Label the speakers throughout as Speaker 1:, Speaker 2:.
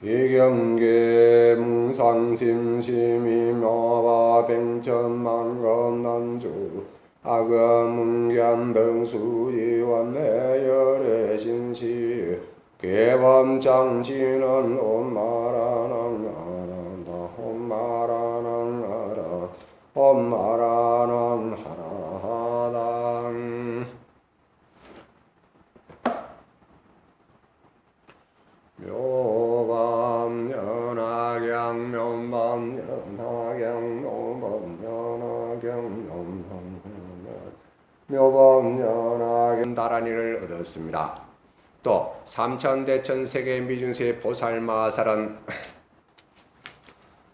Speaker 1: 기경계 뭉상심심이 묘바 뱅천만검난주 악음문견등수이 원내열의 신시 개범장지는 옴마라낭아란다 옴마라낭아란 옴마라낭하라당 묘밤연하경 묘밤연하경 묘밤연하경 묘밤연하경 다란이를 얻었습니다. 또 삼천대천 세계 미준수의 보살마살은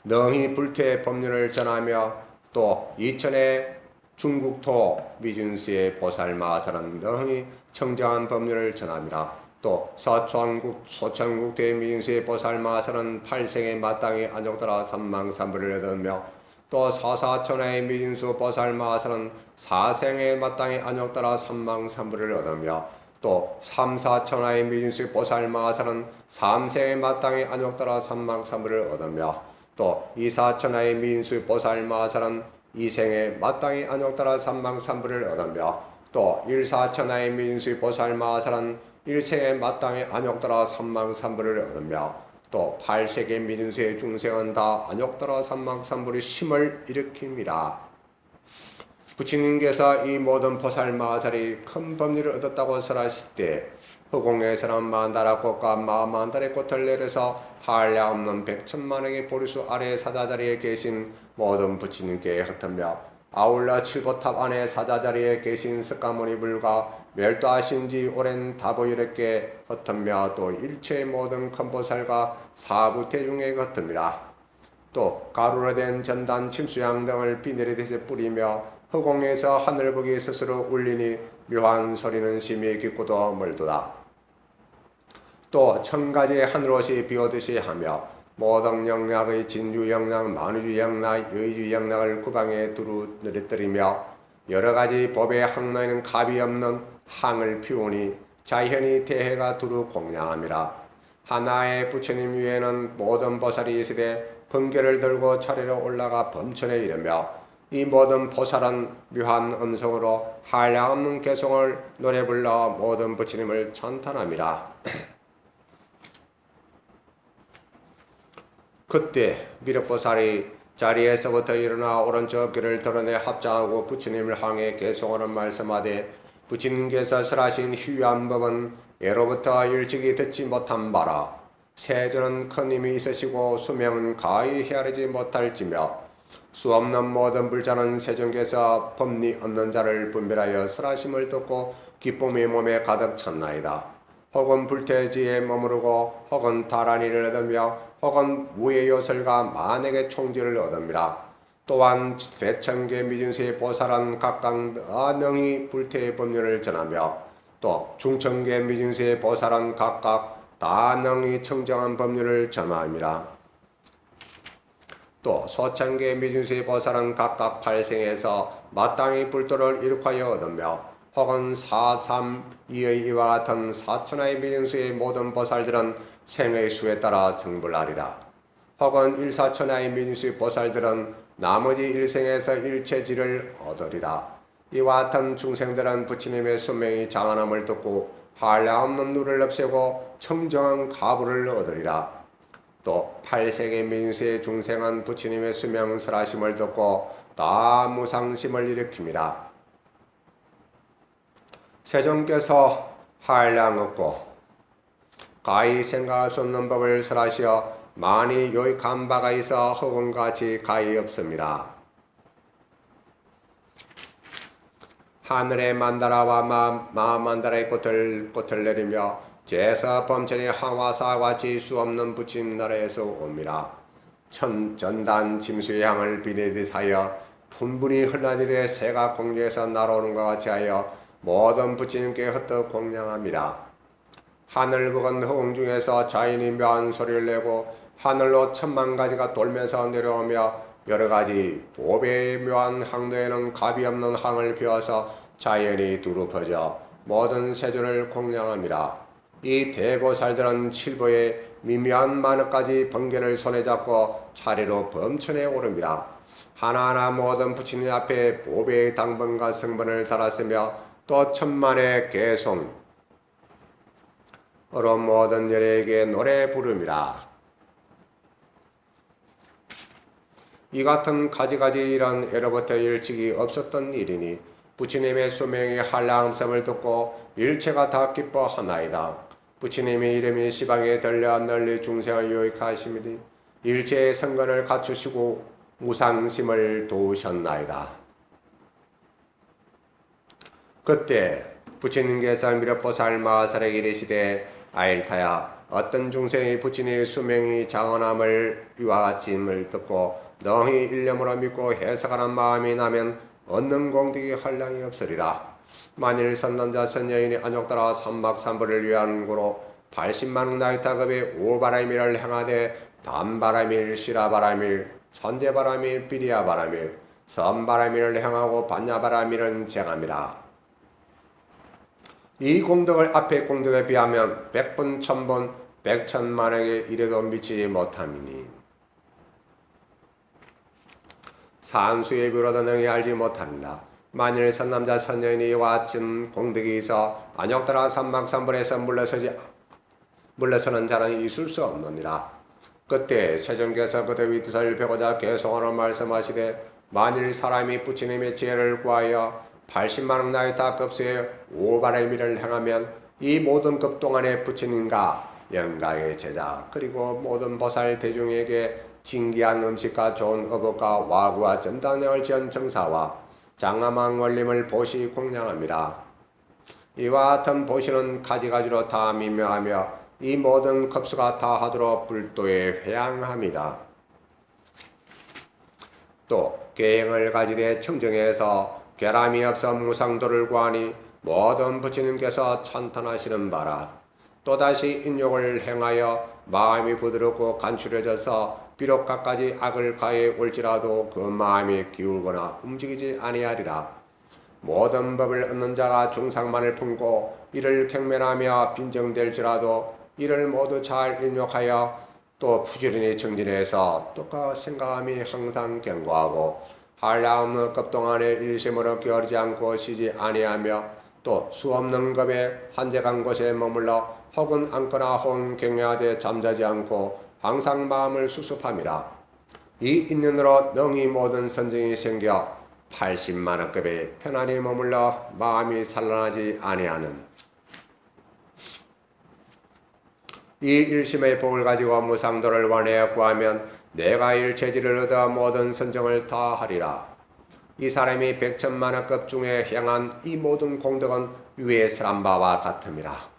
Speaker 1: 능히 불퇴의 법륜을 전하며 또 이천의 중국토 미준수의 보살마살은 능히 청정한 법륜을 전합니다. 또 소천국 대미준수의 보살마살은 8생의 마땅히 안욕따라 삼망삼부를 얻으며 또 사사천하의 미준수 보살마살은 4생의 마땅히 안욕따라 삼망삼부를 얻으며 또 삼사천하의 미준수 보살마살은 3생의 마땅히 안욕따라 삼망삼부를 얻으며 또 이사천하의 미준수 보살마살은 2생의 마땅히 안욕따라 삼망삼부를 얻으며 또 일사천하의 미준수 보살마살은 1생의 마땅히 안욕따라 삼망삼부를 얻으며 또 8세계 미준수의 중생은 다 안욕따라 삼망삼부의 심을 일으킵니다. 부처님께서 이 모든 보살마살이 큰 법리를 얻었다고 설하실 때 허공에서는 만다라 꽃과 마만달의 꽃을 내려서 한량없는 100천만억의 보리수 아래 사자자리에 계신 모든 부처님께 흩으며 아울러 칠보탑 안에 사자자리에 계신 석가모니불과 멸도하신 지 오랜 다보일에게 흩으며 또 일체의 모든 큰 보살과 사부태중에 흩습니다. 또 가루로 된 전단 침수양 등을 비내리듯이 뿌리며 허공에서 하늘보기 스스로 울리니 묘한 소리는 심히 깊고도 멀도다. 또 천가지 하늘옷이 비오듯이 하며 모든 영락의 진주영락, 만유주영락, 여의주영락을 구방에 두루 내리뜨리며 여러가지 법의 항로에는 값이 없는 항을 피우니 자현이 대해가 두루 공양함이라. 하나의 부처님 위에는 모든 보살이 있으되 번개를 들고 차례로 올라가 범천에 이르며 이 모든 보살은 묘한 음성으로 한량없는 개성을 노래 불러 모든 부처님을 찬탄함이라. 그때 미륵보살이 자리에서부터 일어나 오른쪽 귀를 드러내 합장하고 부처님을 향해 개성으로 말씀하되 부처님께서 설하신 희귀한 법은 예로부터 일찍이 듣지 못한 바라. 세조는 큰 힘이 있으시고 수명은 가히 헤아리지 못할지며 수없는 모든 불자는 세존께서 법리 없는 자를 분별하여 설하심을 듣고 기쁨이 몸에 가득 찼나이다. 혹은 불태지에 머무르고 혹은 다란이를 얻으며 혹은 무의 요설과 만액의 총지를 얻음이라. 또한 대천계 미진수의 보살은 각각 능히 불태의 법륜을 전하며 또 중천계 미진수의 보살은 각각 다능히 청정한 법륜을 전하니라. 또 소천계 미진수의 보살은 각각 8생에서 마땅히 불도를 일으켜 얻으며 혹은 4.3 2의 이와 같은 사천하의 미진수의 모든 보살들은 생의 수에 따라 승불하리라. 혹은 1사천하의 미진수의 보살들은 나머지 일생에서 일체지를 얻으리라. 이와 같은 중생들은 부처님의 수명이 장한함을 듣고 한량없는 누를 없애고 청정한 가부를 얻으리라. 또 8세계 민수의 중생은 부처님의 수명설하심을 듣고 다 무상심을 일으킵니다. 세존께서 한량 없고 가히 생각할 수 없는 법을 설하시어 많이 요익한 바가 있어 허공같이 가히 없습니다. 하늘의 만다라와 마만다라의 꽃을 내리며 제서 범천의 항화사와 같이 수없는 부처님 나라에서 옵니다. 전단 짐수의 향을 비내듯 하여 분분히 흘러내리되 새가 공중에서 날아오는 것 같이 하여 모든 부처님께 흩어 공양합니다. 하늘 북은 허공 중에서 자연이 묘한 소리를 내고 하늘로 10,000,000가지가 돌면서 내려오며 여러가지 보배의 묘한 항도에는 값이 없는 항을 피워서 자연이 두루 퍼져 모든 세존을 공양합니다. 이 대보살들은 칠보의 미묘한 만원까지 번개를 손에 잡고 차례로 범천에 오릅니다. 하나하나 모든 부처님 앞에 보배의 당번과 성번을 달았으며 또 천만의 개송으로 모든 열에게 노래 부릅니다. 이 같은 가지가지 일은 예로부터 일찍이 없었던 일이니 부처님의 수명이 한량함을 듣고 일체가 다 기뻐하나이다. 부처님의 이름이 시방에 들려 널리 중생을 유익하시니 일체의 성건을 갖추시고 무상심을 도우셨나이다. 그때 부처님께서 미륵보살 마하살에게 이르시되 아일타야, 어떤 중생이 부처님의 수명이 장언함을 이와 같이임을 듣고 너희 일념으로 믿고 해석하는 마음이 나면 얻는 공덕이 한량이 없으리라. 만일 선남자 선여인이 안욕따라 삼막삼부를 위한 고로 80만원 나이타급의 오바라밀을 행하되 단바라밀, 시라바라밀, 선제바라밀, 비리아바라밀, 선바라밀을 행하고 반야바라밀은 쟁함이라. 이 공덕을 앞의 공덕에 비하면 100분, 1000분, 100천만에게 이래도 미치지 못함이니 산수의 비로도 능히 알지 못하리라. 만일 선남자 선여인이 이와 같은 공덕이 있어 안욕따라 삼막삼불에서 물러서는 자는 있을 수 없느니라. 그때 세존께서 그들 뜻을 펴고자 계속하는 말씀하시되 만일 사람이 부처님의 지혜를 구하여 80만원 나이타 급수의 오바라밀을 행하면 이 모든 급 동안의 부처님과 영가의 제자 그리고 모든 보살 대중에게 진기한 음식과 좋은 어복과 와구와 전당력을 지은 정사와 장엄한 원림을 보시 공양합니다. 이와 같은 보시는 가지가지로 다 미묘하며 이 모든 급수가 다하도록 불도에 회양합니다. 또 계행을 가지되 청정해서 결함이 없어 무상도를 구하니 모든 부처님께서 찬탄하시는 바라. 또다시 인욕을 행하여 마음이 부드럽고 간추려져서 비록 갖가지 악을 가해 올지라도 그 마음이 기울거나 움직이지 아니하리라. 모든 법을 얻는 자가 중상만을 품고 이를 경멸하며 빈정될지라도 이를 모두 잘 인욕하여 또 부지런히 정진해서 똑같은 생각함이 항상 견고하고 한량없는 급 동안에 일심으로 게으르지 않고 쉬지 아니하며 또 수없는 급에 한적한 곳에 머물러 혹은 앉거나 혹은 경외하되 잠자지 않고 항상 마음을 수습함이라. 이 인연으로 능히 모든 선정이 생겨 80만원급에 편안히 머물러 마음이 산란하지 아니하는 이 일심의 복을 가지고 무상도를 원하여 구하면 내가 일체지를 얻어 모든 선정을 다 하리라. 이 사람이 100천만원급 중에 향한 이 모든 공덕은 위에 설한 바와 같음이라.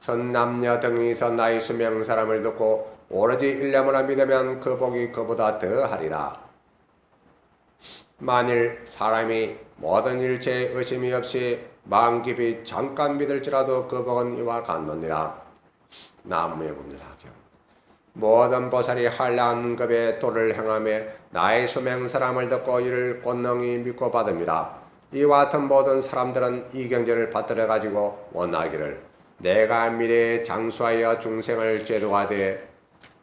Speaker 1: 선남녀 등이서 나이 수명 사람을 듣고 오로지 일념으로 믿으면 그 복이 그보다 더하리라. 만일 사람이 모든 일체에 의심이 없이 마음 깊이 잠깐 믿을지라도 그 복은 이와 같느니라. 나무의 분들하죠. 모든 보살이 한량급의 도를 행하며 나의 수명 사람을 듣고 이를 권능히 믿고 받음이라. 이와 같은 모든 사람들은 이 경전을 받들어 가지고 원하기를 내가 미래에 장수하여 중생을 제도하되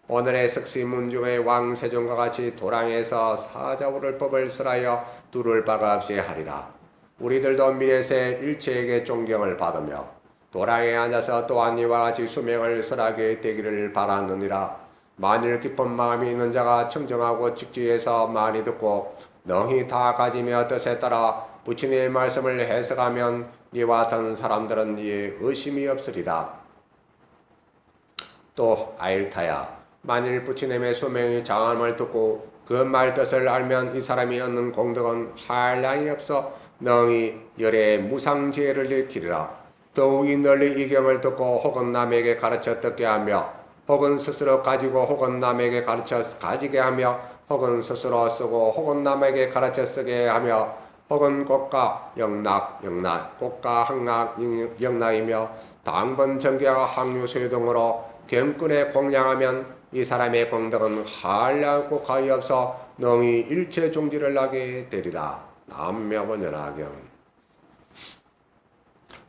Speaker 1: 오늘의 석시문중의 왕 세종과 같이 도랑에서 사자오를 법을 설하여 두를 바가 없이 하리라. 우리들도 미래세 일체에게 존경을 받으며 도랑에 앉아서 또한 이와 같이 수명을 설하게 되기를 바라느니라. 만일 깊은 마음이 있는 자가 청정하고 직지해서 많이 듣고 능히 다 가지며 뜻에 따라 부처님의 말씀을 해석하면 이와 같은 사람들은 이에 의심이 없으리라. 또 아일타야, 만일 부처님의 수명이 장함을 듣고 그 말 뜻을 알면 이 사람이 얻는 공덕은 한량이 없어 능히 열의 무상지혜를 일으키리라. 더욱이 널리 이 경을 듣고 혹은 남에게 가르쳐 듣게 하며 혹은 스스로 가지고 혹은 남에게 가르쳐 가지게 하며 혹은 스스로 쓰고 혹은 남에게 가르쳐 쓰게 하며 혹은 국가 영락 국가 항락 영락이며 당번 정계와 항류소유 등으로 경건에 공양하면 이 사람의 공덕은 한량고 가히 없어 능히 일체 종지를 나게 되리라. 남묘번연하경.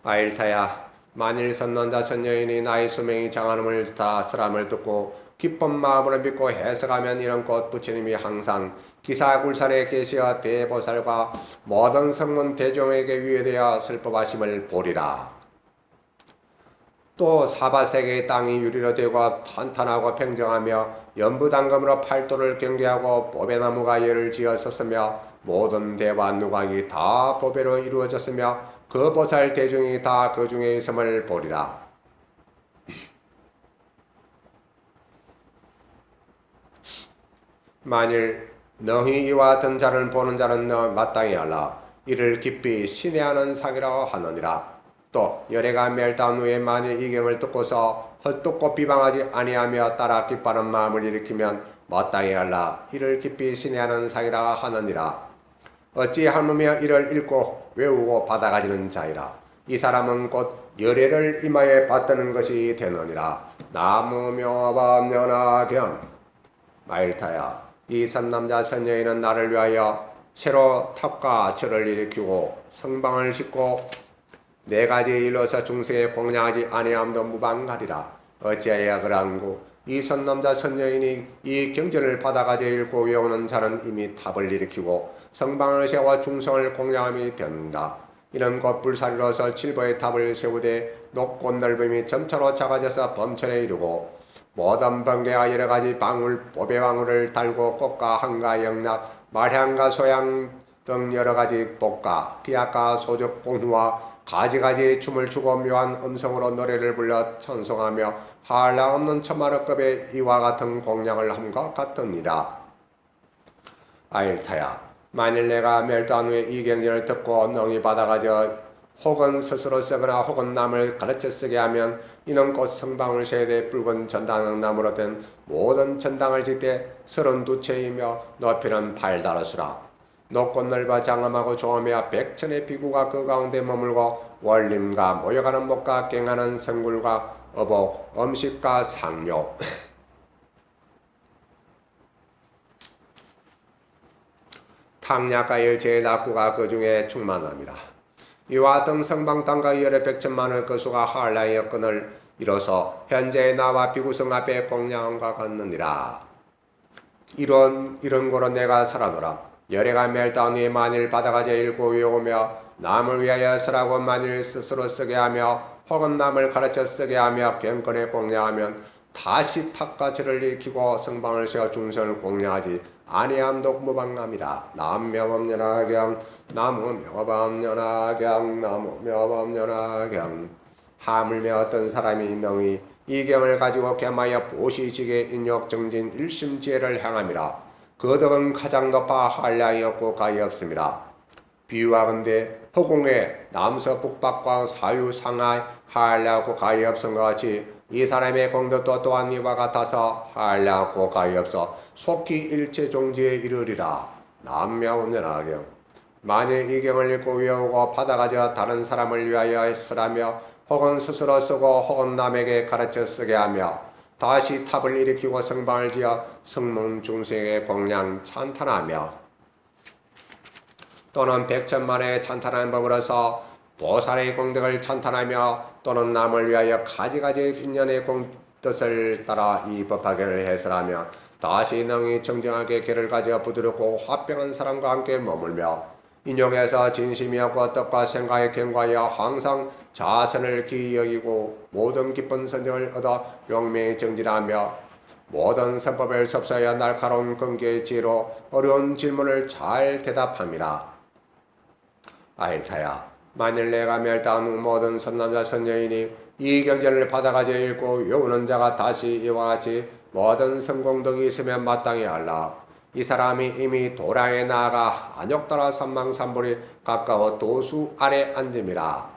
Speaker 1: 아일타야, 만일 선남자 선녀인이 나의 수명이 정하음을 다 쓰람을 듣고 기쁜 마음으로 믿고 해석하면 이런 것 부처님이 항상 기사굴산에 계시어 대보살과 모든 성문 대종에게 위에되어 슬퍼하심을 보리라. 또 사바세계의 땅이 유리로 되고 탄탄하고 평정하며 연부당금으로 팔도를 경계하고 보배나무가 열을 지어 섰으며 모든 대와 누각이 다 보배로 이루어졌으며 그 보살 대중이 다 그 중에 있음을 보리라. 만일 너희 이와 같은 자를 보는 자는 너 마땅히 알라. 이를 깊이 신뢰하는 상이라고 하느니라. 또 열애가 멸다한 후에 만일 이경을 듣고서 헛듣고 비방하지 아니하며 따라 기뻐하는 마음을 일으키면 마땅히 알라. 이를 깊이 신뢰하는 상이라 하느니라. 어찌 하무며 이를 읽고 외우고 받아가지는 자이라. 이 사람은 곧 열애를 임하에 받드는 것이 되느니라. 나무묘법연화경. 마일타야, 이 선남자 선녀인은 나를 위하여 새로 탑과 절을 일으키고 성방을 짓고 네 가지 일로서 중생에 공양하지 아니함도 무방하리라. 어찌하여 그런고 이 선남자 선녀인이 이 경전을 받아가져 읽고 외우는 자는 이미 탑을 일으키고 성방을 세워 중성을 공양함이 된다. 이는 곧 불사리로서 칠보의 탑을 세우되 높고 넓음이 점차로 작아져서 범천에 이르고 모든 번개와 여러가지 방울 보배방울을 달고 꽃과 한가 영락 말향과 소향 등 여러가지 복가 비약과 소적 공후와 가지가지 춤을 추고 묘한 음성으로 노래를 불러 찬송하며 한량없는 천만억급의 이와 같은 공양을 함과 같으니라. 아일타야, 만일 내가 멸도한 후에 이 경전을 듣고 능히 받아가져 혹은 스스로 쓰거나 혹은 남을 가르쳐 쓰게 하면 이는 곧 성방을 세대 붉은 전당나무로 된 모든 전당을 짓되 32채이며 높이는 8다르수라. 높고 넓어 장엄하고 좋으며 백천의 비구가 그 가운데 머물고 월림과 모여가는 목과 깽하는 성굴과 어복, 음식과 상료 탕약과 열체의 낙구가 그 중에 충만합니다. 이와 같은 성방탕과 열의 백천만을 그 수가 한라의 끈을 이뤄서 현재 나와 비구성 앞에 공양함과 같느니라. 이런 거로 내가 살아노라. 열애가 멸다운 후에 만일 바다가져 읽고 외우며 남을 위하여 쓰라고 만일 스스로 쓰게 하며 혹은 남을 가르쳐 쓰게 하며 경건에 공양하면 다시 탑과 절을 일으키고 성방을 세워 중선을 공양하지 아니함도 무방함이라. 남묘법연화경 나무묘법연화경 나무묘법연화경. 하물며 어떤 사람이 능히 이 경을 가지고 겸하여 보시직의 인욕정진 일심지혜를 행함이라. 그 덕은 가장 높아 한량이 없고 가히 없음이라. 비유하건대 허공에 남서 북박과 사유 상하에 한량없고 가히 없은 것 같이 이 사람의 공덕도 또한 이와 같아서 한량없고 가히 없어 속히 일체 종지에 이르리라. 남묘운전하경. 만일 이 경을 읽고 외우고 받아가져 다른 사람을 위하여 쓰라며 혹은 스스로 쓰고 혹은 남에게 가르쳐 쓰게 하며 다시 탑을 일으키고 성방을 지어 성문 중생의 공양 찬탄하며 또는 백천만의 찬탄한 법으로서 보살의 공덕을 찬탄하며 또는 남을 위하여 가지가지 인연의 뜻을 따라 이 법화계를 해설하며 다시 능히 정정하게 계를 가져 부드럽고 화평한 사람과 함께 머물며 인욕에서 진심이 없고 뜻과 생각에 경과하여 항상 자선을 기이 여기고 모든 기쁜 선정을 얻어 용맹히 정진하며 모든 선법을 섭사하여 날카로운 근기의 지혜로 어려운 질문을 잘 대답함이라. 아일타야, 만일 내가 멸다한 후 모든 선남자 선녀인이 이 경전을 받아가져 읽고 외우는 자가 다시 이와 같이 모든 성공덕이 있으면 마땅히 알라. 이 사람이 이미 도량에 나아가 안욕따라 삼망삼불이 가까워 도수 아래 앉음이라.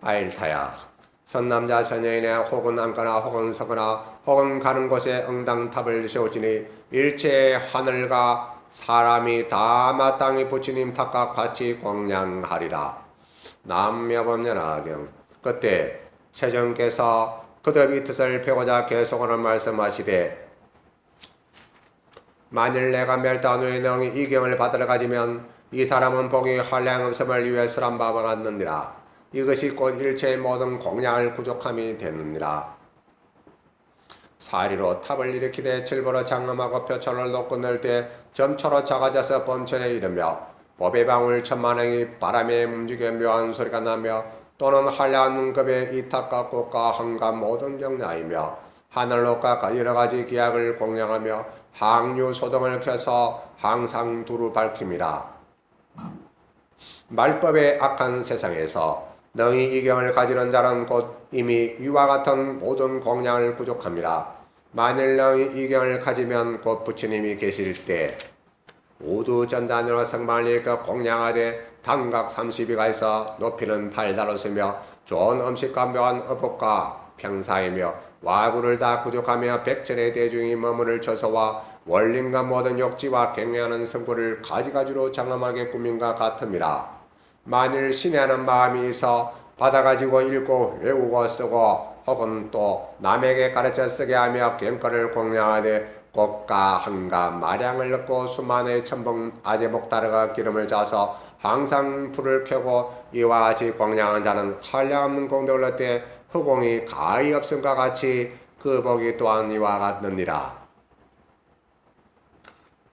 Speaker 1: 아일타야, 선남자 선녀인의 혹은 앉거나 혹은 서거나 혹은 가는 곳에 응당탑을 세우지니 일체 하늘과 사람이 다 마땅히 부처님 탑과 같이 공양하리라. 남묘법연화경. 그때 세종께서 그듭이 뜻을 펴고자 계속으로 말씀하시되 만일 내가 멸다한 후에 능히 이 경을 받으러 가지면 이 사람은 복이 한량없음을 위해서란 바와 같느니라. 이것이 곧 일체의 모든 공양을 부족함이 되느니라. 사리로 탑을 일으키되 질보로 장엄하고 표천을 놓고 늘 때 점초로 작아져서 범천에 이르며 법의 방울 천만행이 바람에 움직여 묘한 소리가 나며 또는 한량한 문급에 이탁과 꽃과 한과 모든 경야이며 하늘로가 여러가지 기약을 공양하며 항류 소동을 켜서 항상 두루 밝힘이라. 말법의 악한 세상에서 능히 이경을 가지는 자는 곧 이미 이와 같은 모든 공양을 부족함이라. 만일 능히 이경을 가지면 곧 부처님이 계실 때 우두 전단으로 성만을 일껏 공양하되 단각 30이가 있어 높이는 8다로서며 좋은 음식과 묘한 어법과 평사이며 와구를 다 구족하며 백천의 대중이 머무를 처소와 원림과 모든 욕지와 경외하는 성구를 가지가지로 장엄하게 꾸민과 같음이라. 만일 신뢰하는 마음이 있어 받아가지고 읽고 외우고 쓰고 혹은 또 남에게 가르쳐 쓰게 하며 경건을 공양하되 꽃과 한가 마량을 넣고 수만의 천봉 아제목다르가 기름을 짜서 항상 불을 켜고 이와 같이 공양한 자는 한량없는 공덕을 얻되 허공이 가히 없음과 같이 그 복이 또한 이와 같느니라.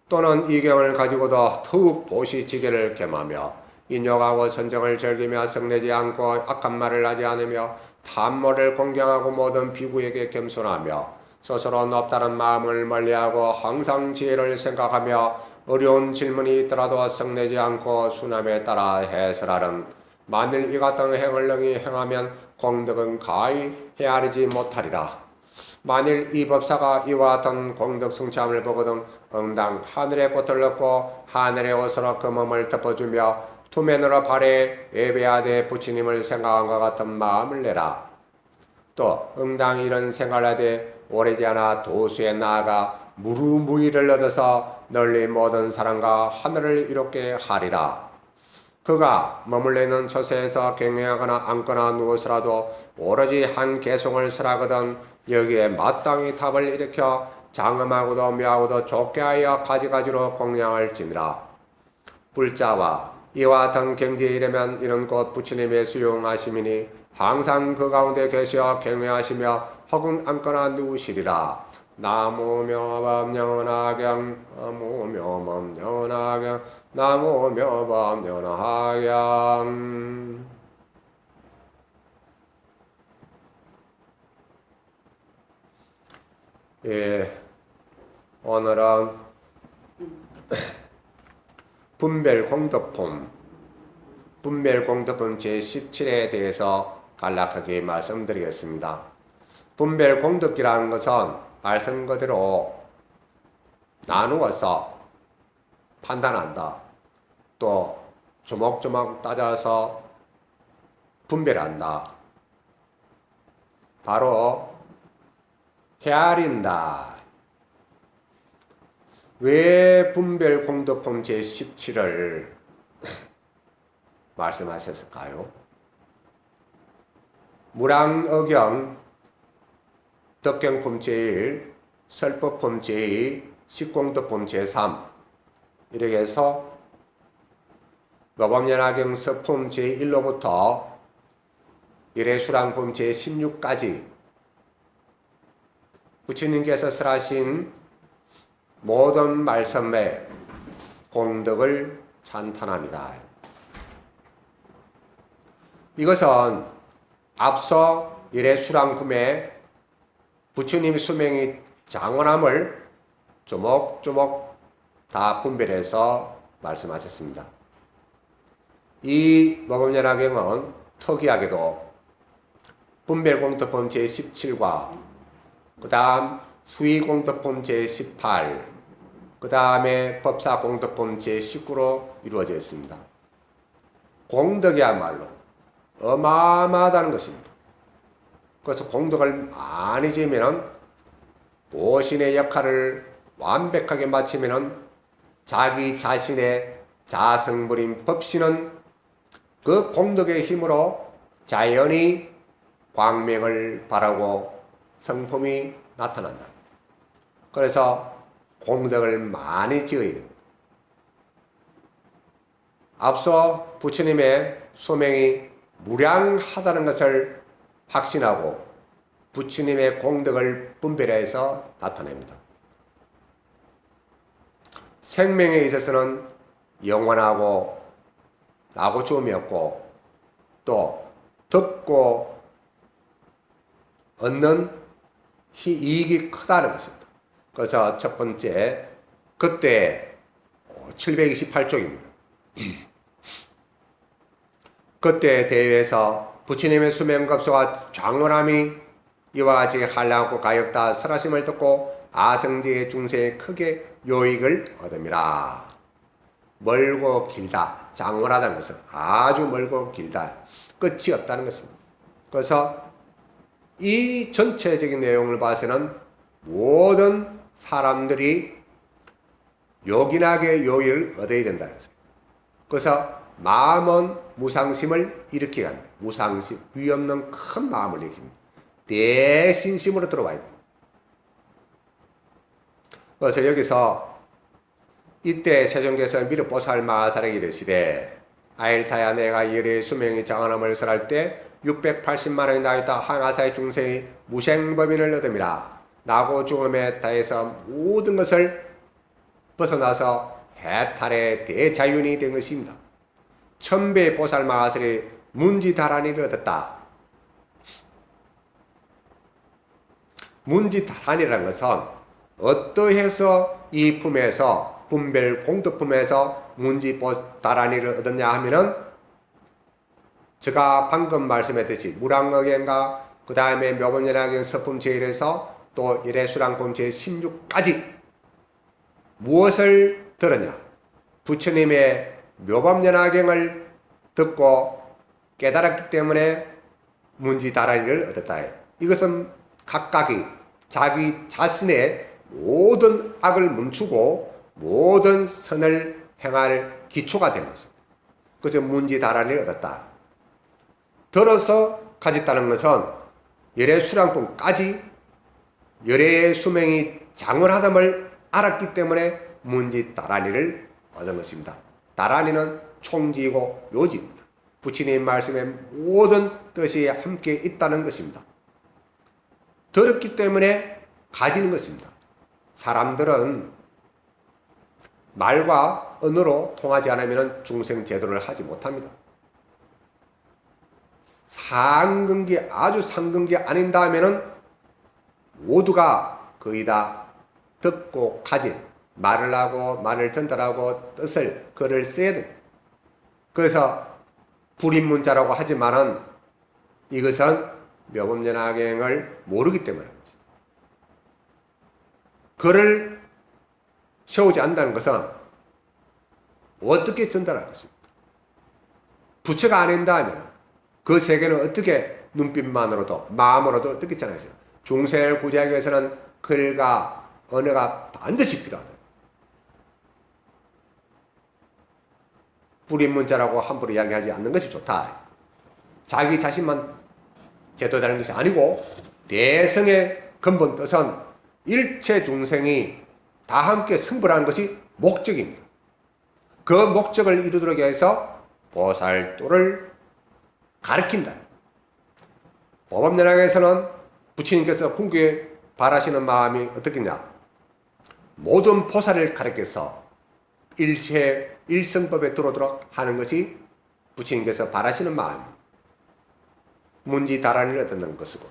Speaker 1: 또는 이 경을 가지고도 더욱 보시지게를 겸하며 인욕하고 선정을 즐기며 성내지 않고 악한 말을 하지 않으며 탐모를 공경하고 모든 비구에게 겸손하며 스스로 높다는 마음을 멀리하고 항상 지혜를 생각하며 어려운 질문이 있더라도 성내지 않고 순함에 따라 해설하는 만일 이 같은 행을 능히 행하면 공덕은 가히 헤아리지 못하리라. 만일 이 법사가 이와 같은 공덕 성취함을 보거든 응당 하늘의 꽃을 넣고 하늘의 옷으로 그 몸을 덮어주며 투맨으로 발에 예배하되 부처님을 생각한과 같은 마음을 내라. 또 응당 이런 생활하되 오래지 않아 도수에 나아가 무루무이를 얻어서 널리 모든 사람과 하늘을 이롭게 하리라. 그가 머물러 있는 처소에서 경외하거나 앉거나 누워서라도 오로지 한 개송을 설하거든 여기에 마땅히 탑을 일으켜 장엄하고도 묘하고도 좋게 하여 가지가지로 공양할지니라. 불자와 이와 같은 경지에 이르면 이는 곧 부처님의 수용하심이니 항상 그 가운데 계시어 경외하시며 혹은 앉거나 누우시리라. 나무묘법연화경 나무묘법연화경 나무묘법연화경. 예, 오늘은 분별공덕품 제17에 대해서 간략하게 말씀드리겠습니다. 분별공덕이라는 것은 말씀 그대로 나누어서 판단한다. 또 조목조목 따져서 분별한다. 바로 헤아린다. 왜 분별공덕품 제17을 말씀하셨을까요? 무량의경 덕경품 제1, 설법품 제2, 식공덕품 제3 이렇게 해서 모범연화경 서품 제1로부터 일회수랑품 제16까지 부처님께서 설하신 모든 말씀의 공덕을 찬탄합니다. 이것은 앞서 일회수랑품의 부처님의 수명이 장원함을 조목조목 다 분별해서 말씀하셨습니다. 이 모범연화경은 특이하게도 분별공덕품 제17과 그 다음 수의공덕품 제18 그 다음에 법사공덕품 제19로 이루어져 있습니다. 공덕이야말로 어마어마하다는 것입니다. 그래서 공덕을 많이 지으면 보신의 역할을 완벽하게 마치면 자기 자신의 자성불인 법신은 그 공덕의 힘으로 자연히 광명을 발하고 성품이 나타난다. 그래서 공덕을 많이 지어야 됩니다. 앞서 부처님의 소명이 무량하다는 것을 확신하고 부처님의 공덕을 분별해서 나타냅니다. 생명에 있어서는 영원하고 나고 죽음이 없고 또 듣고 얻는 이익이 크다는 것입니다. 그래서 첫 번째, 그때 728쪽입니다. 그때 대회에서 부처님의 수명급소가 장원함이 이와 같이 한량없고 가엾다 설하심을 듣고 아성지의 중생이 크게 요익을 얻음이라. 멀고 길다, 장원하다는 것은 아주 멀고 길다, 끝이 없다는 것입니다. 그래서 이 전체적인 내용을 봐서는 모든 사람들이 요긴하게 요익을 얻어야 된다는 것입니다. 그래서 마음은 무상심을 일으키게 합니다. 무상심, 위없는 큰 마음을 일으킵니다. 대신심으로 들어와야 됩니다. 그래서 여기서 이때 세종께서 미륵보살 마하사에게 이르시되 아일타야 내가 이르의 수명이 장원함을 설할 때 680만원이 나있다 항아사의 중생이 무생법인을 얻음이라. 나고 죽음에 따라서 모든 것을 벗어나서 해탈의 대자윤이 된 것입니다. 천배 보살 마하설이 문지다란이를 얻었다. 문지다란이라는 것은 어떠해서 이 품에서 분별 공덕품에서 문지다란이를 얻었냐 하면은 제가 방금 말씀했듯이 무량어견과 그 다음에 묘법연화경 서품 제1에서 또 일해수량품 제16까지 무엇을 들었냐? 부처님의 묘법연화경을 듣고 깨달았기 때문에 문지다란이를 얻었다. 이것은 각각이 자기 자신의 모든 악을 멈추고 모든 선을 행할 기초가 되는 것입니다. 그래서 문지다란이를 얻었다. 들어서 가졌다는 것은 열의 수량품까지 열의 수명이 장원하담을 알았기 때문에 문지다란이를 얻은 것입니다. 다란이는 총지이고 묘지입니다. 부처님 말씀의 모든 뜻이 함께 있다는 것입니다. 들었기 때문에 가지는 것입니다. 사람들은 말과 언어로 통하지 않으면 중생 제도를 하지 못합니다. 상근기, 아주 상근기 아닌다 하면은 모두가 거의 다 듣고 가진 말을 하고 말을 전달하고 뜻을 글을 써야 됩니다. 그래서 불인문자라고 하지만은 이것은 묘법연화경을 모르기 때문입니다. 글을 세우지 않는다는 것은 어떻게 전달할 것입니까? 부처가 안 한다면 그 세계는 어떻게 눈빛만으로도 마음으로도 어떻게 전하겠어요? 중생을 구제하기 위해서는 글과 언어가 반드시 필요하다. 불인문자라고 함부로 이야기하지 않는 것이 좋다. 자기 자신만 제도되는 것이 아니고 대성의 근본 뜻은 일체 중생이 다 함께 승불하는 것이 목적입니다. 그 목적을 이루도록 해서 보살도를 가르친다. 보법연화경에서는 부처님께서 궁극에 바라시는 마음이 어떻겠냐? 모든 보살을 가르쳐서 일체 일성법에 들어오도록 하는 것이 부처님께서 바라시는 마음입니다. 문지다란이를 얻는 것이고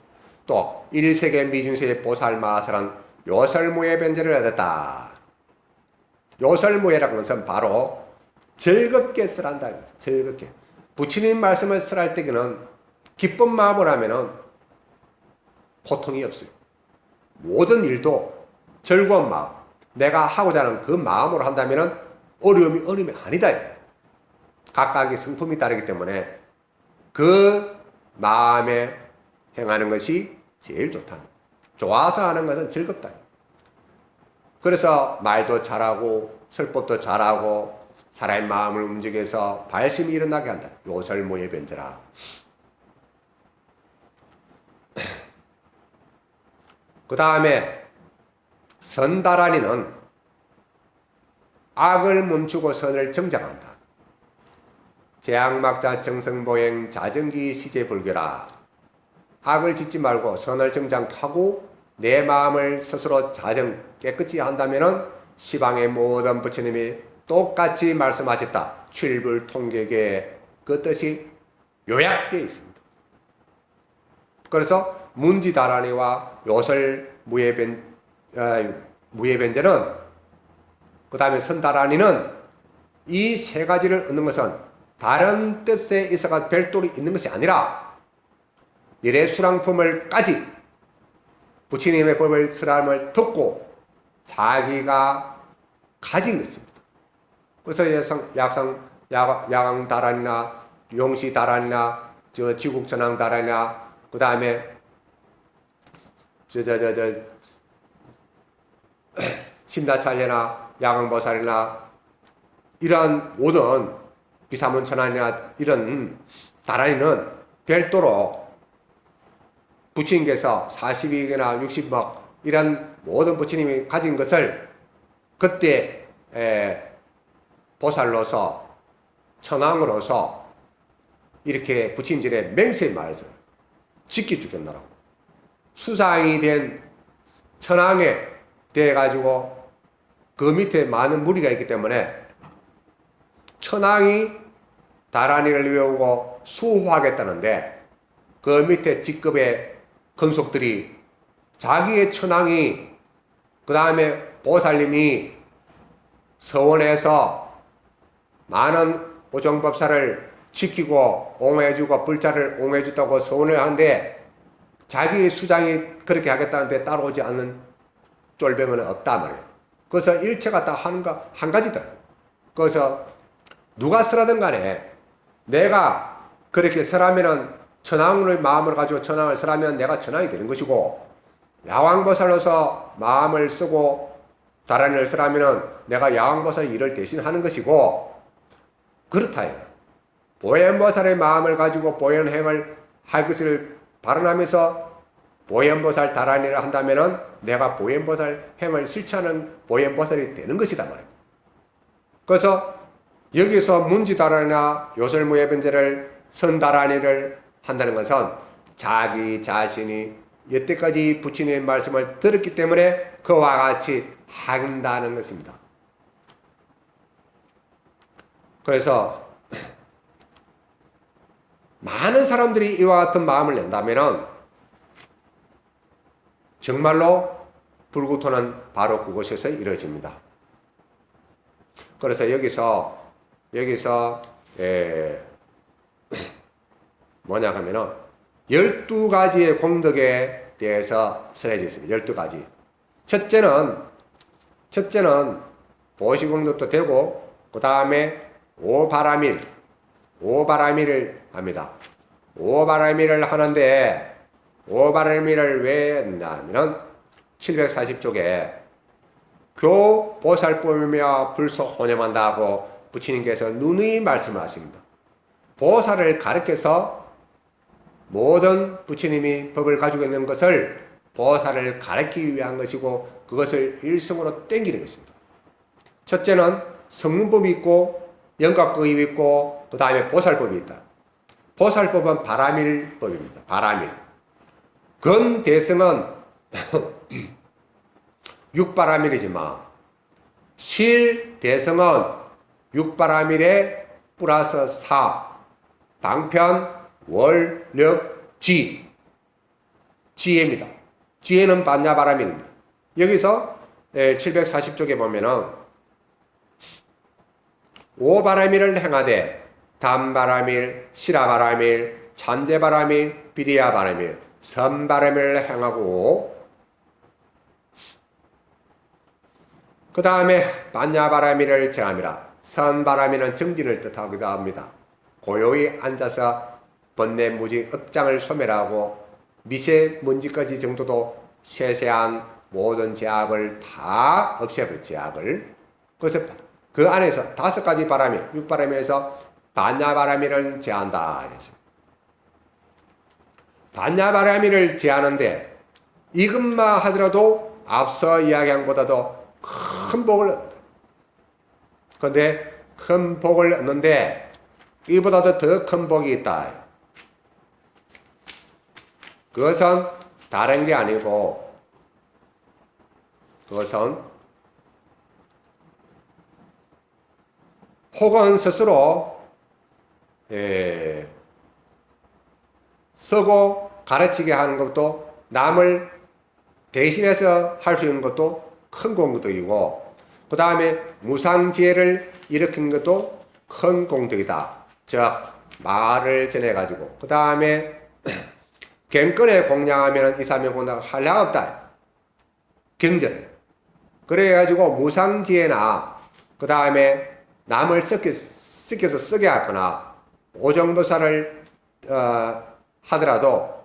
Speaker 1: 또 1세계 미중세의 보살 마하설은 요설무예 변제를 얻었다. 요설무예라는 것은 바로 즐겁게 쓰란다는 것입니다. 즐겁게. 부처님 말씀을 쓰랄 때에는 기쁜 마음을 하면은 고통이 없어요. 모든 일도 즐거운 마음, 내가 하고자 하는 그 마음으로 한다면은 어려움이 아니다. 각각의 성품이 다르기 때문에 그 마음에 행하는 것이 제일 좋다. 좋아서 하는 것은 즐겁다. 그래서 말도 잘하고 설법도 잘하고 사람의 마음을 움직여서 발심이 일어나게 한다. 요설무예 변제라. 그 다음에 선다란이는 악을 멈추고 선을 정장한다. 제약막자 정성보행 자정기 시제불교라. 악을 짓지 말고 선을 정장하고 내 마음을 스스로 자정 깨끗이 한다면은 시방의 모든 부처님이 똑같이 말씀하셨다. 출불통객에 그 뜻이 요약되어 있습니다. 그래서 문지다라니와 요설 무예변제는 그 다음에 선다라니는 이 세 가지를 얻는 것은 다른 뜻에 있어가 별도로 있는 것이 아니라 일회수랑품을 까지 부처님의 법을 설함을 듣고 자기가 가진 것입니다. 그래서 야광다란이나 용시다란이나 지국천왕다란이나 그 다음에 심다찰례나 야광보살이나 이런 모든 비사문천안이나 이런 다란이는 별도로 부처님께서 42개나 60억 이런 모든 부처님이 가진 것을 그때 보살로서 천왕으로서 이렇게 부처님전에 맹세의 말씀 지켜주겠노라고. 수상이 된 천왕에 대해 가지고 그 밑에 많은 무리가 있기 때문에 천왕이 다란이를 외우고 수호하겠다는데 그 밑에 직급의 근속들이 자기의 천왕이 그 다음에 보살님이 서원해서 많은 오정법사를 지키고 옹호해주고 불자를 옹호해준다고 서원을 하는데 자기 수장이 그렇게 하겠다는데 따라오지 않는 쫄병은 없단 말이에요. 그래서 일체가 다 한 가지다. 그래서 누가 설하든 간에 내가 그렇게 설하면은 천왕의 마음을 가지고 천왕을 설하면 내가 천왕이 되는 것이고, 야왕보살로서 마음을 쓰고 다란이를 설하면은 내가 야왕보살의 일을 대신하는 것이고, 그렇다. 보현보살의 마음을 가지고 보현행을 할 것을 발언하면서 보현보살 다란이를 한다면은 내가 보현보살 행을 실천하는 보현보살이 되는 것이다 말이야. 그래서 여기서 문지다란이나 요설무예변제를 선다란이를 한다는 것은 자기 자신이 여태까지 부처님의 말씀을 들었기 때문에 그와 같이 한다는 것입니다. 그래서 많은 사람들이 이와 같은 마음을 낸다면 정말로 불구토는 바로 그곳에서 이루어집니다. 그래서 여기서 뭐냐 하면은 12가지의 공덕에 대해서 설해져 있습니다. 12가지. 첫째는 보시공덕도 되고, 그 다음에 오바라밀을 합니다. 오바라밀을 하는데, 오바라밀을 왜 했냐면 740쪽에 교보살법이며 불소혼염한다고 부처님께서 누누이 말씀을 하십니다. 보살을 가르쳐서 모든 부처님이 법을 가지고 있는 것을 보살을 가르치기 위한 것이고, 그것을 일성으로 땡기는 것입니다. 첫째는 성문법이 있고 영각법이 있고 그 다음에 보살법이 있다. 보살법은 바라밀법입니다. 바라밀. 근대성은 육바라밀이지만 실대성은 육바라밀에 플러스 4 방편 월력 지혜입니다. 지혜는 반야바라밀입니다. 여기서 740쪽에 보면은 오바라밀을 행하되 단바라밀, 시라바라밀, 찬제바라밀, 비리야바라밀, 선바라밀을 행하고, 그 다음에 반야바라밀을 정함이라. 선바라밀은 정진을 뜻하기도 합니다. 고요히 앉아서 번뇌무지 업장을 소멸하고 미세먼지까지 정도도 세세한 모든 제약을 다 없애볼 제약을. 그래서 그 안에서 5가지 바라밀, 6바라밀에서 반야바라밀을 제한다. 반야바라밀을 제하는데 이것만 하더라도 앞서 이야기한 것보다도 큰 복을 얻는다. 그런데 큰 복을 얻는데 이보다도 더 큰 복이 있다. 그것은 다른 게 아니고 그것은 혹은 스스로 쓰고 가르치게 하는 것도 남을 대신해서 할 수 있는 것도 큰 공덕이고 그 다음에 무상지혜를 일으킨 것도 큰 공덕이다. 즉 말을 전해가지고 그 다음에 경건에 공양하면 이사명 공덕 한량 없다. 경전. 그래가지고 무상지혜나 그 다음에 남을 섞여서 쓰게 하거나 오정보살을 하더라도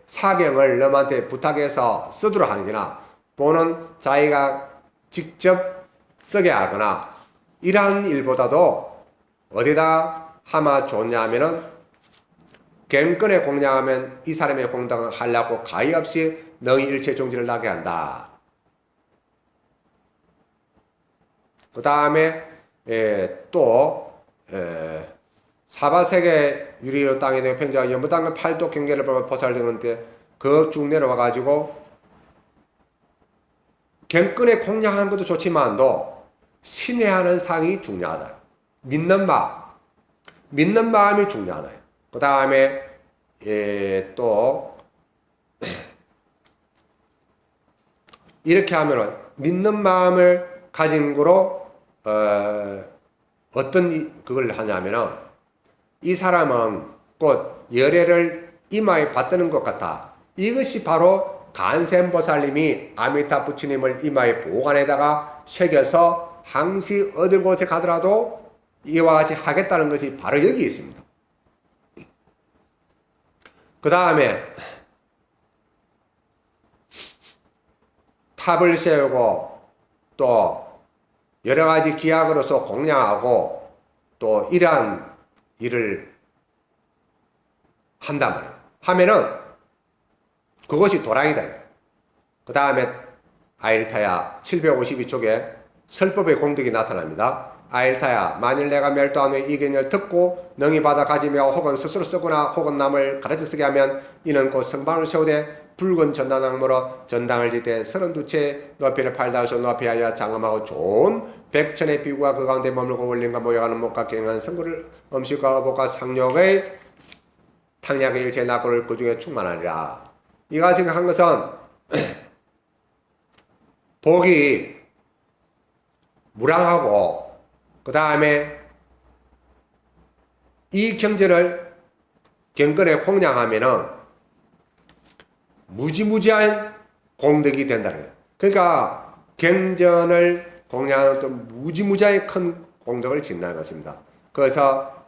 Speaker 1: 사경을 남한테 부탁해서 쓰도록 하는 게나 또는 자기가 직접 쓰게 하거나 이러한 일보다도 어디다 하면 좋냐 하면은 경건에 공양하면 이 사람의 공덕은 한량없고 가히 없이 능히 일체 종지를 나게 한다. 그 다음에 또 사바세계 유리로 땅에 대해 평자가 연부당은 팔도 경계를 보살되는데 그 쭉 내려와 가지고 경건에 공양하는 것도 좋지만도 신뢰하는 상이 중요하다. 믿는 마음이 중요하다. 그 다음에 또 이렇게 하면은 믿는 마음을 가진 거로 어떤 그걸 하냐면은 이 사람은 곧 열애를 이마에 받드는 것 같아. 이것이 바로 간센보살님이 아미타 부처님을 이마에 보관에다가 새겨서 항시 어딜 곳에 가더라도 이와 같이 하겠다는 것이 바로 여기 있습니다. 그 다음에 탑을 세우고 또 여러 가지 기약으로서 공양하고 또 이러한 일을 한단 말이에요. 하면은 그것이 도랑이다. 그 다음에 아일타야 752쪽에 설법의 공덕이 나타납니다. 아일타야 만일 내가 멸도한 후에 이 견을 듣고 능히 받아 가지며 혹은 스스로 쓰거나 혹은 남을 가르쳐 쓰게 하면 이는 곧 성방을 세우되 붉은 전단악무로 전당을 짓되 32채 높이를 8다소 높이하여 장엄하고 좋은 백천의 비구가 그 가운데 머물고 원림과 모여가는 목과 경영하는 성구를 음식과 어복과 상욕의 탕약의 일체 낙고를 그 중에 충만하리라. 이가 생각한 것은 복이 무량하고 그 다음에 이 경전을 경건에 공양하면은 무지무지한 공덕이 된다는 거예요. 그러니까 경전을 공양하는 또 무지무지하게 큰 공덕을 짓는다는 것입니다. 그래서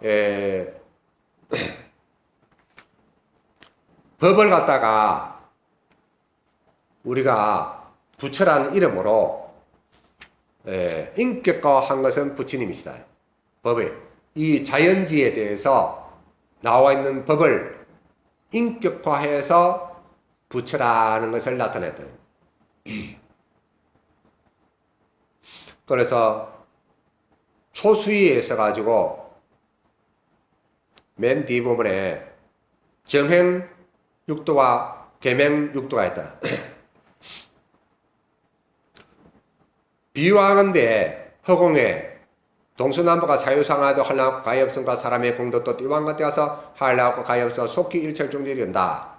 Speaker 1: 법을 갖다가 우리가 부처라는 이름으로 인격화한 것은 부처님이시다. 법에 이 자연지에 대해서 나와 있는 법을 인격화해서 부처라는 것을 나타냈다. 그래서 초수위에 있어 가지고 맨 뒷부분에 정행 육도와 계명 육도가 있다. 비유하건대 허공에 동서남북가 사유상하도 한량하고 가엾음과 사람의 공덕도 띠왕과 떼어서 한량하고 가엾어 속히 일철종질이온다.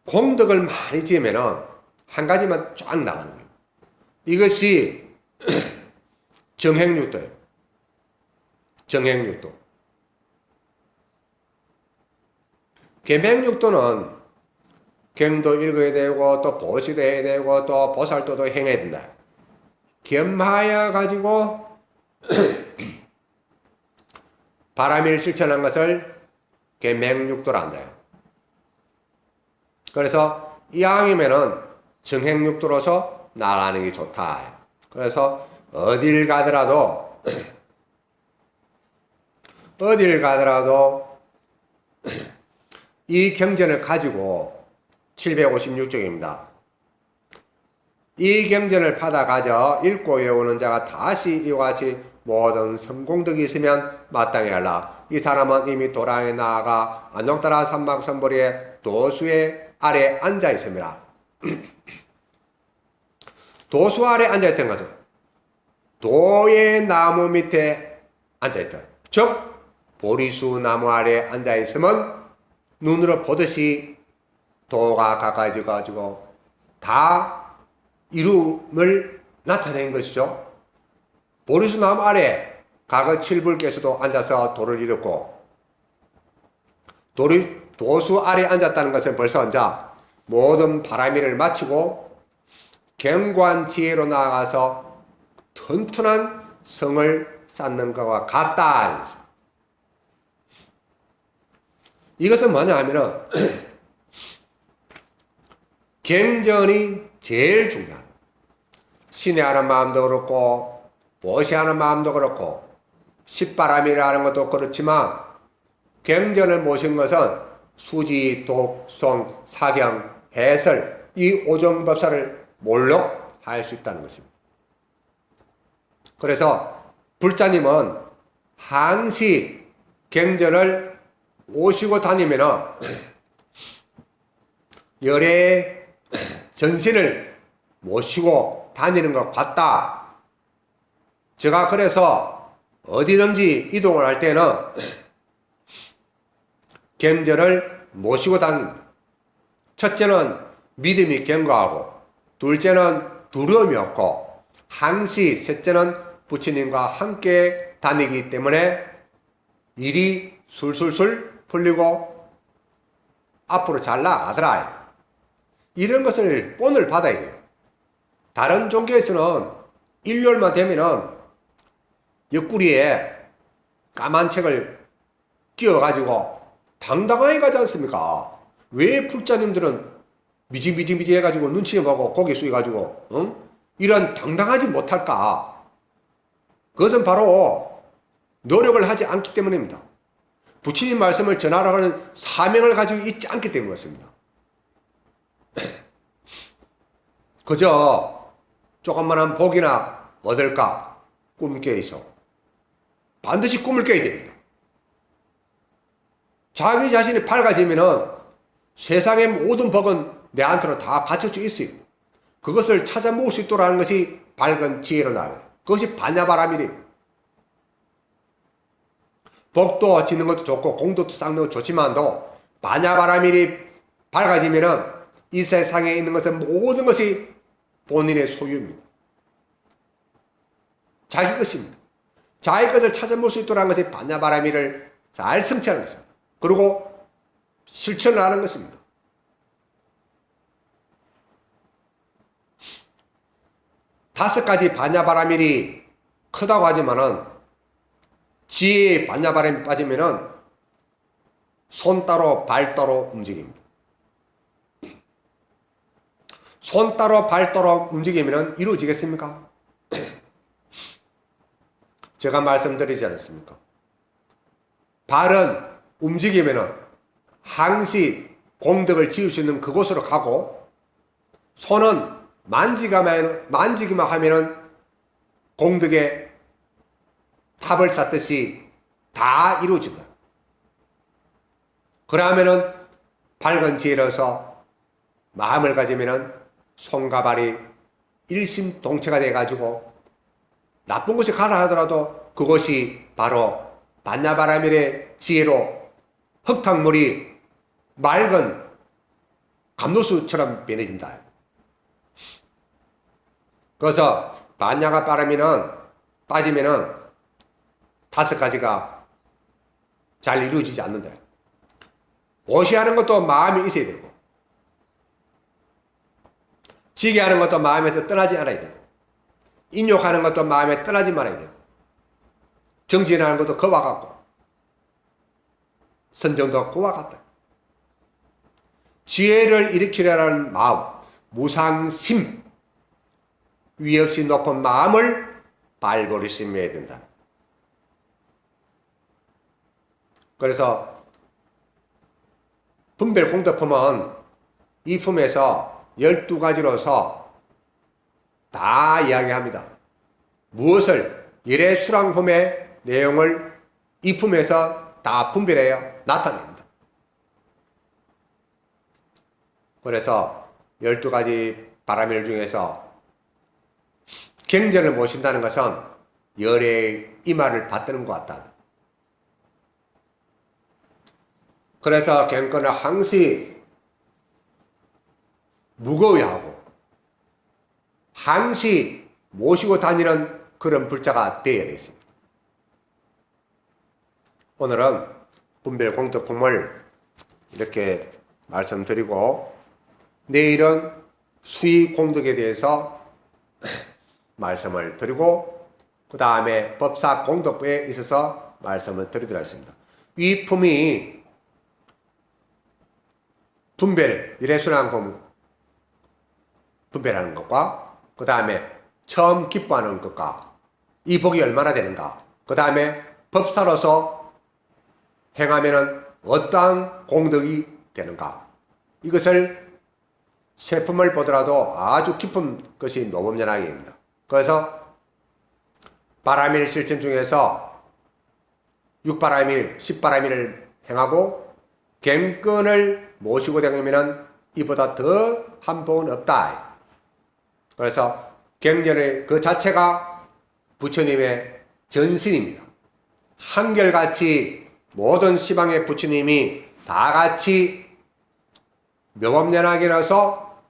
Speaker 1: 공덕을 많이 지으면은 한 가지만 쫙 나가는 거예요. 이것이 정행육도예요. 정행육도. 계명육도는 경도 읽어야 되고 또 보시도 해야 되고 또 보살도도 행해야 된다. 겸하여 가지고 바람일 실천한 것을 계명육도라 한다. 그래서 이왕이면은 정행육도로서 나가는 게 좋다. 그래서 어딜 가더라도 이 경전을 가지고 756쪽입니다. 이 경전을 받아 가져 읽고 외우는 자가 다시 이와 같이 모든 성공덕이 있으면 마땅히 하라. 이 사람은 이미 도랑에 나아가 안녕따라 산막선보리에 도수의 아래 앉아 있습니다. 도수 아래 앉아 있던 것은 도의 나무 밑에 앉아 있다. 즉 보리수 나무 아래 앉아 있으면 눈으로 보듯이 도가 가까이 가지고 다 이름을 나타낸 것이죠. 보리수 나무 아래 과거 칠불께서도 앉아서 도를 이뤘고, 도수 아래 앉았다는 것은 벌써 이제 모든 바람일을 마치고 경관지혜로 나아가서 튼튼한 성을 쌓는 것과 같다. 이것은 뭐냐 하면은 경전이 제일 중요한, 신뢰하는 마음도 그렇고 보시하는 마음도 그렇고 십바람이라는 것도 그렇지만, 경전을 모신 것은 수지, 독, 송, 사경, 해설 이 오정법사를 몰록할 수 있다는 것입니다. 그래서 불자님은 항시 경전을 오시고 다니면은 열의 전신을 모시고 다니는 것 같다. 제가 그래서 어디든지 이동을 할 때는 경전을 모시고 다닙니다. 첫째는 믿음이 견고하고, 둘째는 두려움이 없고, 항시 셋째는 부처님과 함께 다니기 때문에 일이 술술술 풀리고 앞으로 잘 나가더라. 이런 것을 본을 받아야 돼요. 다른 종교에서는 일요일만 되면은 옆구리에 까만 책을 끼워가지고 당당하게 가지 않습니까? 왜 불자님들은 미지미지 해가지고 눈치 보고 고개 숙여가지고 이런 당당하지 못할까? 그것은 바로 노력을 하지 않기 때문입니다. 부처님 말씀을 전하라고 하는 사명을 가지고 있지 않기 때문이었습니다. 그저 조금만한 복이나 얻을까 꿈 깨서 반드시 꿈을 깨야 됩니다. 자기 자신이 밝아지면은 세상의 모든 복은 내한테로 다 갖춰져 있어요. 그것을 찾아 모을 수 있도록 하는 것이 밝은 지혜로 나와요. 그것이 반야바람이래요. 복도 짓는 것도 좋고 공덕도 쌓는 것도 좋지만도 반야바람일이 밝아지면은 이 세상에 있는 것은 모든 것이 본인의 소유입니다. 자기 것입니다. 자기 것을 찾아 볼 수 있도록 하는 것이 반야바람일을 잘 성취하는 것입니다. 그리고 실천을 하는 것입니다. 다섯 가지 반야바람일이 크다고 하지만은 지혜의 반야바람이 빠지면은 손 따로 발 따로 움직입니다. 손 따로 발 따로 움직이면은 이루어지겠습니까? 제가 말씀드리지 않았습니까? 발은 움직이면은 항시 공덕을 지을 수 있는 그곳으로 가고, 손은 만지기만 하면은 공덕의 탑을 쌓듯이 다 이루어진다. 그러면은 밝은 지혜로서 마음을 가지면은 손과 발이 일심동체가 돼가지고 나쁜 곳에 가라 하더라도 그것이 바로 반야바라밀의 지혜로 흙탕물이 맑은 감로수처럼 변해진다. 그래서 반야가 빠지면은 다섯 가지가 잘 이루어지지 않는다. 오시하는 것도 마음이 있어야 되고, 지게하는 것도 마음에서 떠나지 않아야 되고, 인욕하는 것도 마음에 떠나지 말아야 되고, 정진하는 것도 그와 같고, 선정도 그와 같다. 지혜를 일으키려는 마음, 무상심, 위 없이 높은 마음을 발버리심해야 된다. 그래서 분별 공덕품은 이 품에서 12가지로서 다 이야기합니다. 무엇을 일의 내용을 이 품에서 다 분별해요 나타냅니다. 그래서 12가지 바라밀 중에서 경전을 모신다는 것은 열의 이마를 받드는 것 같다. 그래서 경건을 항시 무거워하고 항시 모시고 다니는 그런 불자가 되어야 되겠습니다. 오늘은 분별 공덕품을 이렇게 말씀드리고 내일은 수의 공덕에 대해서 말씀을 드리고 그 다음에 법사 공덕부에 있어서 말씀을 드리도록 하겠습니다. 이 품이 분별, 일회순환공 분별하는 것과 그 다음에 처음 기뻐하는 것과 이 복이 얼마나 되는가, 그 다음에 법사로서 행하면 어떠한 공덕이 되는가, 이것을 세품을 보더라도 아주 깊은 것이 노법연학입니다. 그래서 바라밀 실천 중에서 6바라밀, 10바라밀을 행하고 경건을 모시고 다니면 이보다 더 한 복은 없다. 그래서 경전의 그 자체가 부처님의 전신입니다. 한결같이 모든 시방의 부처님이 다 같이 묘법연학이라서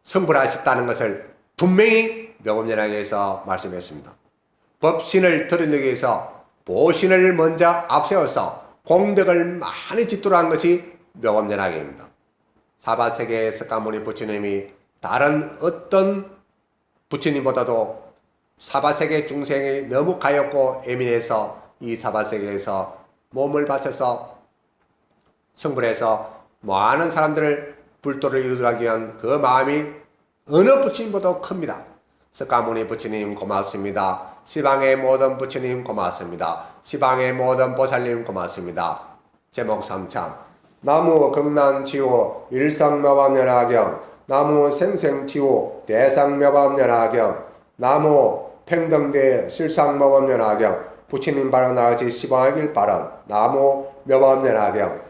Speaker 1: 성불하셨다는 것을 분명히 묘법연학에서 말씀했습니다. 법신을 드러내기 위해서 보신을 먼저 앞세워서 공덕을 많이 짓도록 한 것이 묘법연학입니다. 사바세계의 석가모니 부처님이 다른 어떤 부처님보다도 사바세계 중생이 너무 가엾고 예민해서 이 사바세계에서 몸을 바쳐서 성불해서 많은 사람들을 불도를 이루도록 위한 그 마음이 어느 부처님보다 큽니다. 석가모니 부처님 고맙습니다. 시방의 모든 부처님 고맙습니다. 시방의 모든 보살님 고맙습니다. 제목 3참 나무 극난치유 일상묘법연화경 나무 생생치유 대상묘법연화경 나무 평등대 실상묘법연화경 부처님 발언하지 시방하길 바란 나무 묘법연화경